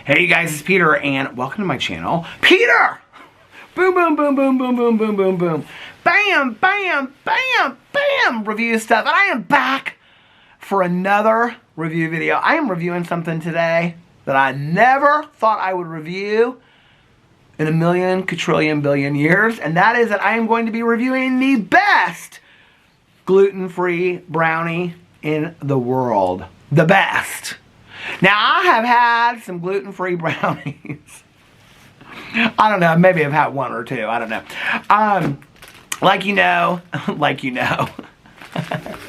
Hey guys, it's Peter and welcome to my channel. Peter! Boom, boom, boom, boom, boom, boom, boom, boom, boom. Bam, bam, bam, bam, review stuff. And I am back for another review video. I am reviewing something today that I never thought I would review in a million, quadrillion, billion years. And that is that I am going to be reviewing the best gluten-free brownie in the world. The best. Now, I have had some gluten-free brownies. I don't know, maybe I've had one or two, I don't know. Like you know,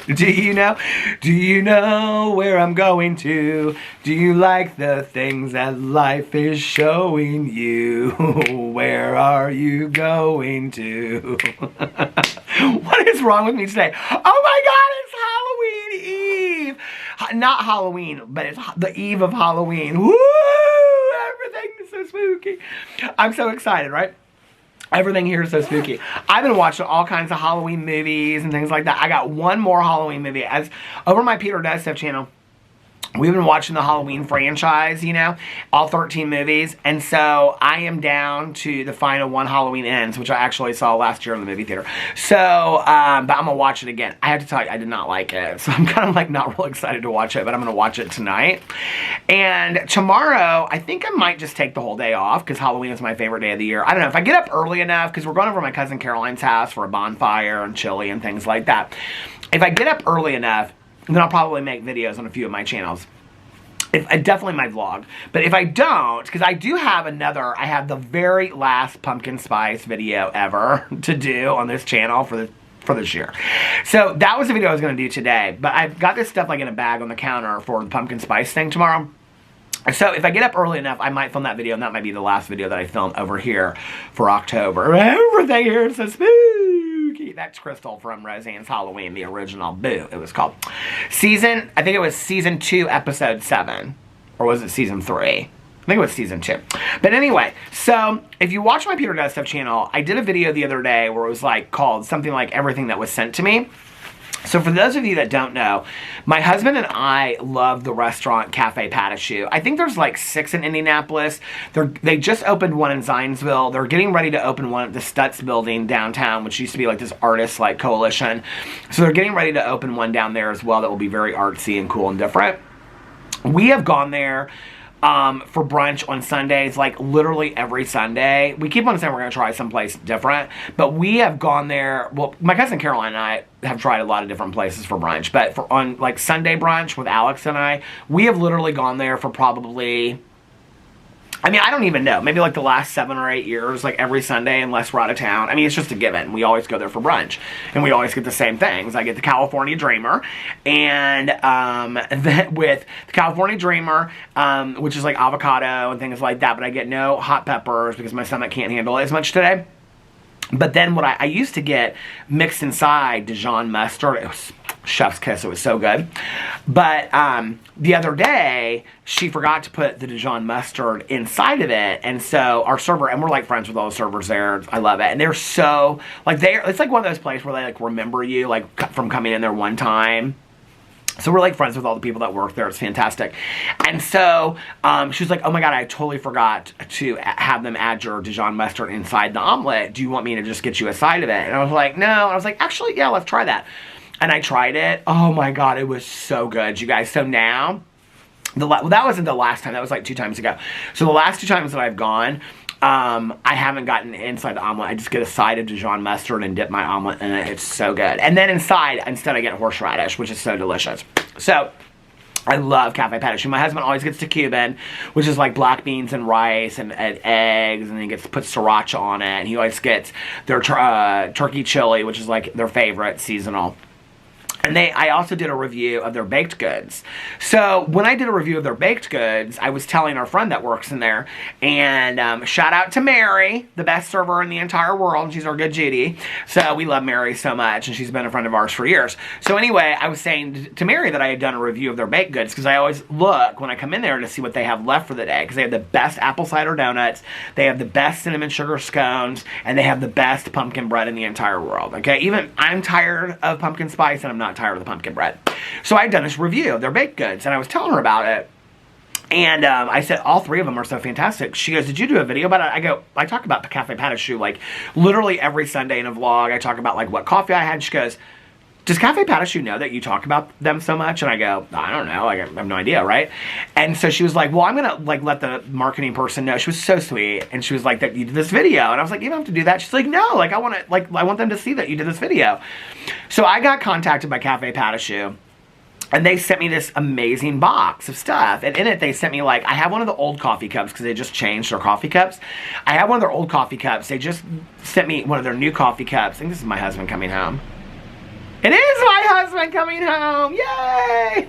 do you know? Do you know where I'm going to? Do you like the things that life is showing you? Where are you going to? What is wrong with me today? Oh my God, it's Halloween Eve! Not Halloween, but it's the eve of Halloween. Woo! Everything is so spooky. I'm so excited, right? Everything here is so spooky. I've been watching all kinds of Halloween movies and things like that. I got one more Halloween movie. As over my Peter Does Stuff channel, we've been watching the Halloween franchise, you know, all 13 movies. And so I am down to the final one, Halloween Ends, which I actually saw last year in the movie theater. So, but I'm going to watch it again. I have to tell you, I did not like it. So I'm kind of like not real excited to watch it, but I'm going to watch it tonight. And tomorrow, I think I might just take the whole day off because Halloween is my favorite day of the year. I don't know, if I get up early enough, because we're going over to my cousin Caroline's house for a bonfire and chili and things like that. If I get up early enough, then I'll probably make videos on a few of my channels. Definitely my vlog. But if I don't, because I do have another, I have the very last pumpkin spice video ever to do on this channel for this year. So that was the video I was going to do today. But I've got this stuff like in a bag on the counter for the pumpkin spice thing tomorrow. So if I get up early enough, I might film that video, and that might be the last video that I film over here for October. Everything here is so spooky. That's Crystal from Roseanne's Halloween, the original. Boo, it was called. I think it was season 2, episode 7. Or was it season 3? I think it was season 2. But anyway, so if you watch my Peter Does Stuff channel, I did a video the other day where it was like called something like Everything That Was Sent to Me. So for those of you that don't know, my husband and I love the restaurant Cafe Pas de Choux. I think there's like 6 in Indianapolis. They just opened one in Zionsville. They're getting ready to open one at the Stutz building downtown, which used to be like this artist like coalition. So they're getting ready to open one down there as well that will be very artsy and cool and different. We have gone there for brunch on Sundays, like literally every Sunday. We keep on saying we're going to try someplace different, but we have gone there. Well, my cousin Caroline and I have tried a lot of different places for brunch, but on like Sunday brunch with Alex and I, we have literally gone there for probably, I mean, I don't even know, maybe like the last 7 or 8 years, like every Sunday unless we're out of town. I mean, it's just a given. We always go there for brunch, and we always get the same things. I get the California Dreamer, and with the California Dreamer, which is like avocado and things like that, but I get no hot peppers because my stomach can't handle it as much today. But then what I used to get mixed inside Dijon mustard. It was chef's kiss. It was so good. But the other day, she forgot to put the Dijon mustard inside of it. And so our server, and we're like friends with all the servers there. I love it. And they're so, like, it's like one of those places where they like remember you, like from coming in there one time. So we're like friends with all the people that work there. It's fantastic. And so she was like, oh my God, I totally forgot to have them add your Dijon mustard inside the omelet. Do you want me to just get you a side of it? And I was like, no. And I was like, actually, yeah, let's try that. And I tried it. Oh my God, it was so good, you guys. So now, well, that wasn't the last time. That was like 2 times ago. So the last 2 times that I've gone, I haven't gotten inside the omelet. I just get a side of Dijon mustard and dip my omelet in it. It's so good. And then inside, instead I get horseradish, which is so delicious. So I love Cafe Pas de Choux. My husband always gets the Cuban, which is like black beans and rice and eggs, and he puts sriracha on it. And he always gets their turkey chili, which is like their favorite seasonal. And I also did a review of their baked goods. So when I did a review of their baked goods, I was telling our friend that works in there, and shout out to Mary, the best server in the entire world. She's our good Judy. So we love Mary so much, and she's been a friend of ours for years. So anyway, I was saying to Mary that I had done a review of their baked goods, because I always look when I come in there to see what they have left for the day, because they have the best apple cider donuts, they have the best cinnamon sugar scones, and they have the best pumpkin bread in the entire world. Okay, even I'm tired of pumpkin spice, and I'm not tired of the pumpkin bread. So I'd done this review of their baked goods, and I was telling her about it. And I said, all 3 of them are so fantastic. She goes, did you do a video about it? I go, I talk about Cafe Pas de Choux, like, literally every Sunday in a vlog. I talk about, like, what coffee I had. She goes, does Cafe Pas de Choux know that you talk about them so much? And I go, I don't know. I have no idea, right? And so she was like, well, I'm going to, like, let the marketing person know. She was so sweet. And she was like, that you did this video. And I was like, you don't have to do that. She's like, no, like, I want them to see that you did this video. So I got contacted by Cafe Pas de Choux. And they sent me this amazing box of stuff. And in it, they sent me, like, I have one of the old coffee cups because they just changed their coffee cups. I have one of their old coffee cups. They just sent me one of their new coffee cups. I think this is my husband coming home. It is my husband coming home. Yay!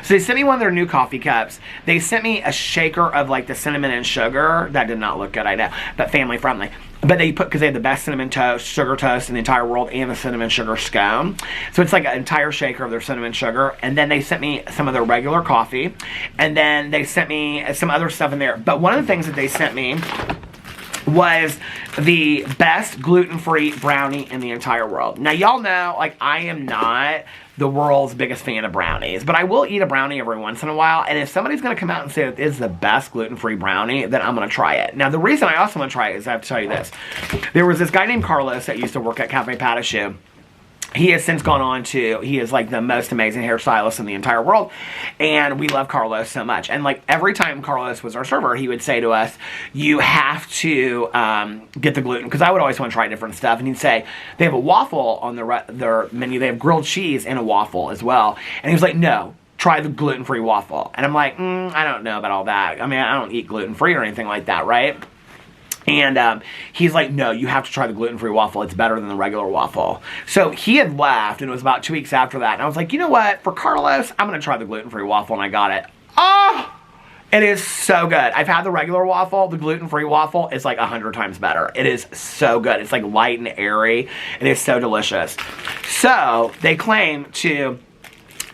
So they sent me one of their new coffee cups. They sent me a shaker of, like, the cinnamon and sugar. That did not look good, I know, but family friendly. But they put, because they have the best cinnamon toast, sugar toast in the entire world, and the cinnamon sugar scone. So it's like an entire shaker of their cinnamon sugar. And then they sent me some of their regular coffee. And then they sent me some other stuff in there. But one of the things that they sent me was the best gluten-free brownie in the entire world. Now, y'all know, like, I am not the world's biggest fan of brownies, but I will eat a brownie every once in a while, and if somebody's going to come out and say it is the best gluten-free brownie, then I'm going to try it. Now, the reason I also want to try it is I have to tell you this. There was this guy named Carlos that used to work at Cafe Pas de Choux. He has since gone on to, he is like the most amazing hairstylist in the entire world, and we love Carlos so much. And like every time Carlos was our server, he would say to us, you have to get the gluten, because I would always want to try different stuff. And he'd say, they have a waffle on their menu, they have grilled cheese and a waffle as well. And he was like, no, try the gluten-free waffle. And I'm like, I don't know about all that. I mean, I don't eat gluten-free or anything like that, right? And he's like, no, you have to try the gluten-free waffle. It's better than the regular waffle. So he had left, and it was about 2 weeks after that. And I was like, you know what? For Carlos, I'm going to try the gluten-free waffle, and I got it. Oh, it is so good. I've had the regular waffle. The gluten-free waffle is like 100 times better. It is so good. It's like light and airy. It is so delicious. So they claim to...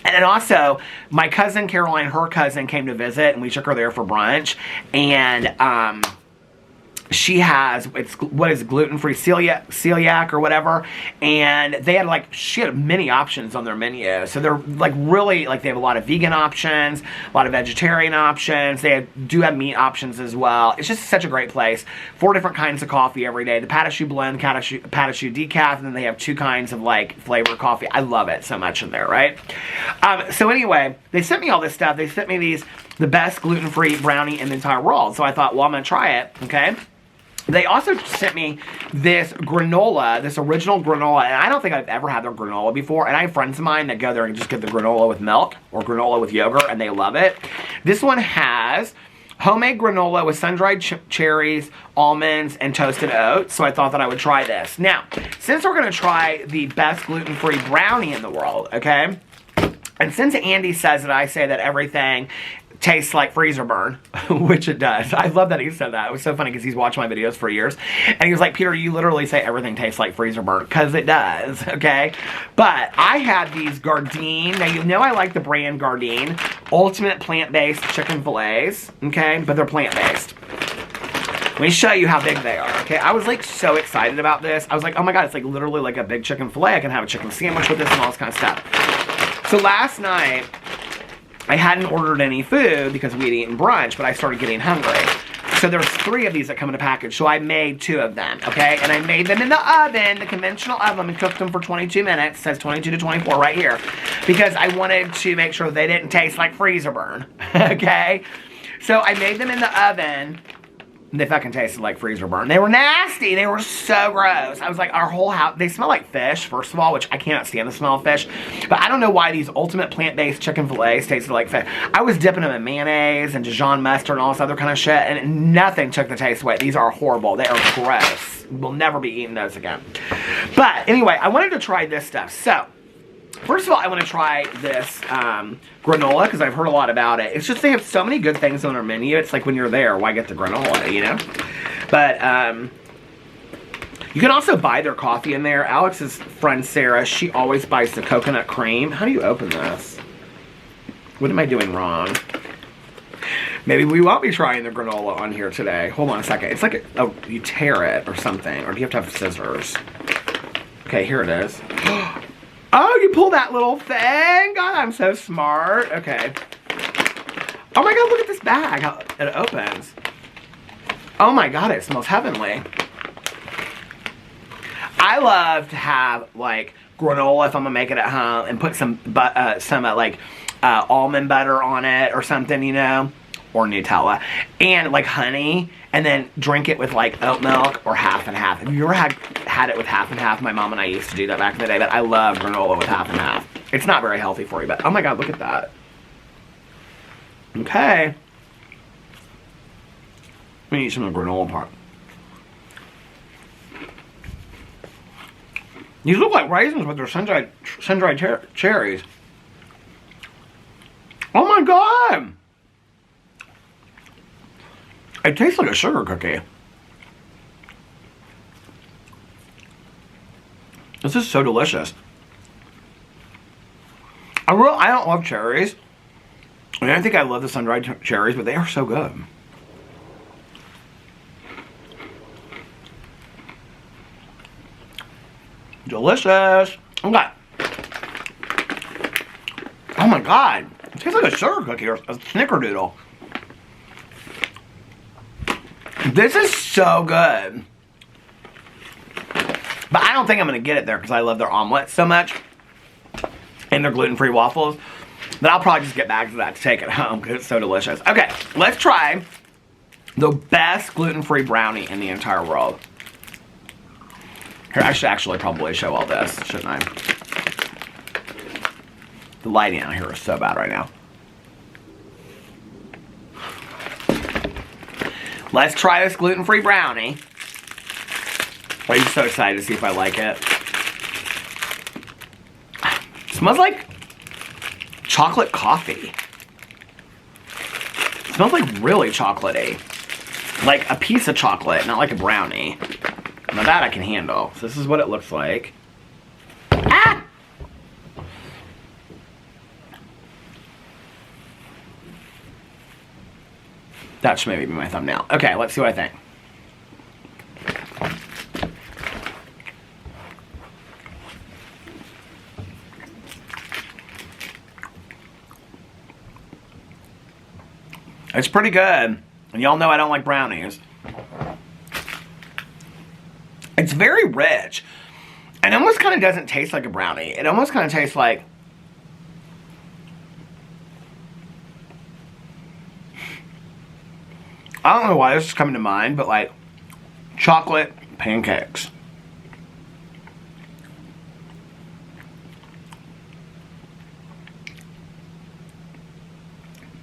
And then also, my cousin Caroline, her cousin, came to visit, and we took her there for brunch. And... she has, what is it, gluten-free celiac or whatever, and they had like, she had many options on their menu. So they're like really, like they have a lot of vegan options, a lot of vegetarian options. They do have meat options as well. It's just such a great place. 4 different kinds of coffee every day. The Pas de Choux blend, Pas de Choux decaf, and then they have 2 kinds of like flavor coffee. I love it so much in there, right? So anyway, they sent me all this stuff. They sent me the best gluten-free brownie in the entire world. So I thought, well, I'm going to try it, okay? They also sent me this granola, this original granola, and I don't think I've ever had their granola before, and I have friends of mine that go there and just get the granola with milk or granola with yogurt, and they love it. This one has homemade granola with sun-dried cherries, almonds, and toasted oats, so I thought that I would try this. Now, since we're going to try the best gluten-free brownie in the world, okay, and since Andy says that I say that everything tastes like freezer burn, which it does. I love that he said that. It was so funny because he's watched my videos for years. And he was like, Peter, you literally say everything tastes like freezer burn, because it does, okay? But I had these Gardein. Now, you know I like the brand Gardein. Ultimate plant-based chicken fillets, okay? But they're plant-based. Let me show you how big they are, okay? I was like so excited about this. I was like, oh my God, it's like literally like a big chicken fillet. I can have a chicken sandwich with this and all this kind of stuff. So last night, I hadn't ordered any food because we'd eaten brunch, but I started getting hungry. So there's 3 of these that come in a package, so I made 2 of them, okay? And I made them in the oven, the conventional oven, and cooked them for 22 minutes. It says 22 to 24 right here. Because I wanted to make sure they didn't taste like freezer burn, okay? So I made them in the oven. They fucking tasted like freezer burn. They were nasty. They were so gross. I was like, our whole house, they smell like fish, first of all, which I cannot stand the smell of fish. But I don't know why these ultimate plant-based chicken fillets tasted like fish. I was dipping them in mayonnaise and Dijon mustard and all this other kind of shit, and nothing took the taste away. These are horrible. They are gross. We'll never be eating those again. But anyway, I wanted to try this stuff. So, first of all, I want to try this granola, because I've heard a lot about it. It's just they have so many good things on their menu. It's like when you're there, why get the granola, you know? But you can also buy their coffee in there. Alex's friend Sarah, she always buys the coconut cream. How do you open this? What am I doing wrong? Maybe we won't be trying the granola on here today. Hold on a second. It's like, you tear it or something, or do you have to have scissors? Okay, here it is. Oh, you pull that little thing? God, I'm so smart. Okay. Oh my god, look at this bag, how it opens. Oh my god, it smells heavenly. I love to have like granola if I'm gonna make it at home and put some almond butter on it or something, you know, or Nutella, and like honey, and then drink it with like oat milk or half and half. Have you ever had it with half and half? My mom and I used to do that back in the day, but I love granola with half and half. It's not very healthy for you, but oh my god, look at that. Okay. Let me eat some of the granola part. These look like raisins, but they're sun-dried cherries. Oh my god! It tastes like a sugar cookie. This is so delicious. I don't love cherries. I don't think I love the sun-dried cherries, but they are so good. Delicious. Okay. Oh my god. It tastes like a sugar cookie or a snickerdoodle. This is so good. But I don't think I'm going to get it there because I love their omelets so much. And their gluten-free waffles. But I'll probably just get bags of that to take it home because it's so delicious. Okay, let's try the best gluten-free brownie in the entire world. Here, I should actually probably show all this, shouldn't I? The lighting out here is so bad right now. Let's try this gluten-free brownie. I'm so excited to see if I like it. It smells like chocolate coffee. It smells like really chocolatey. Like a piece of chocolate, not like a brownie. Now that I can handle. So this is what it looks like. Ah! That should maybe be my thumbnail. Okay, let's see what I think. It's pretty good. And y'all know I don't like brownies. It's very rich. And it almost kind of doesn't taste like a brownie. It almost kind of tastes like... I don't know why this is coming to mind, but like chocolate pancakes.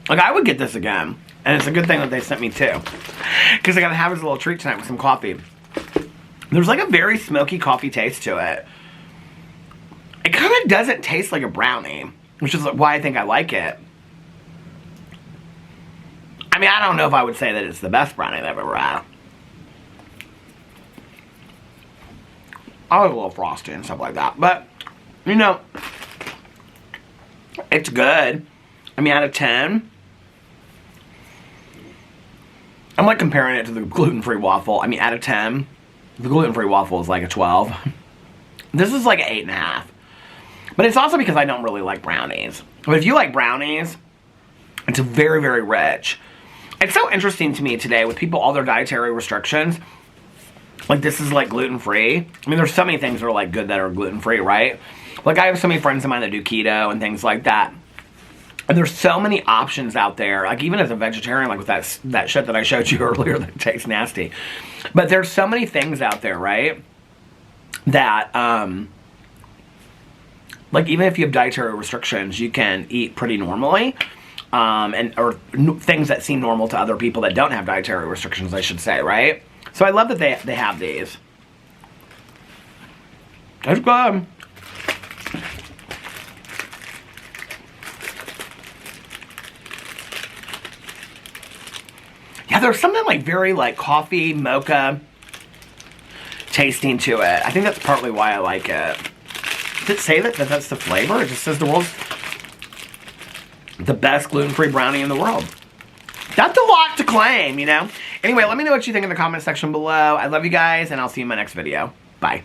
Like, I would get this again. And it's a good thing that they sent me two. Because I gotta have it as a little treat tonight with some coffee. There's like a very smoky coffee taste to it. It kind of doesn't taste like a brownie, which is why I think I like it. I mean, I don't know if I would say that it's the best brownie I've ever had. I like a little frosty and stuff like that. But, you know, it's good. I mean, out of 10. I'm like comparing it to the gluten-free waffle. I mean, out of 10, the gluten-free waffle is like a 12. This is like an 8.5. But it's also because I don't really like brownies. But if you like brownies, it's very, very rich. It's so interesting to me today with people, all their dietary restrictions. Like, this is like gluten-free. I mean, there's so many things that are like good that are gluten-free, right? Like, I have so many friends of mine that do keto and things like that. And there's so many options out there. Like, even as a vegetarian, like with that shit that I showed you earlier that tastes nasty. But there's so many things out there, right? That, like, even if you have dietary restrictions, you can eat pretty normally. Or things that seem normal to other people that don't have dietary restrictions, I should say, right? So I love that they have these. That's good. Yeah, there's something like very like coffee, mocha tasting to it. I think that's partly why I like it. Does it say that that's the flavor? It just says the world's the best gluten-free brownie in the world. That's a lot to claim, you know? Anyway, let me know what you think in the comment section below. I love you guys, and I'll see you in my next video. Bye.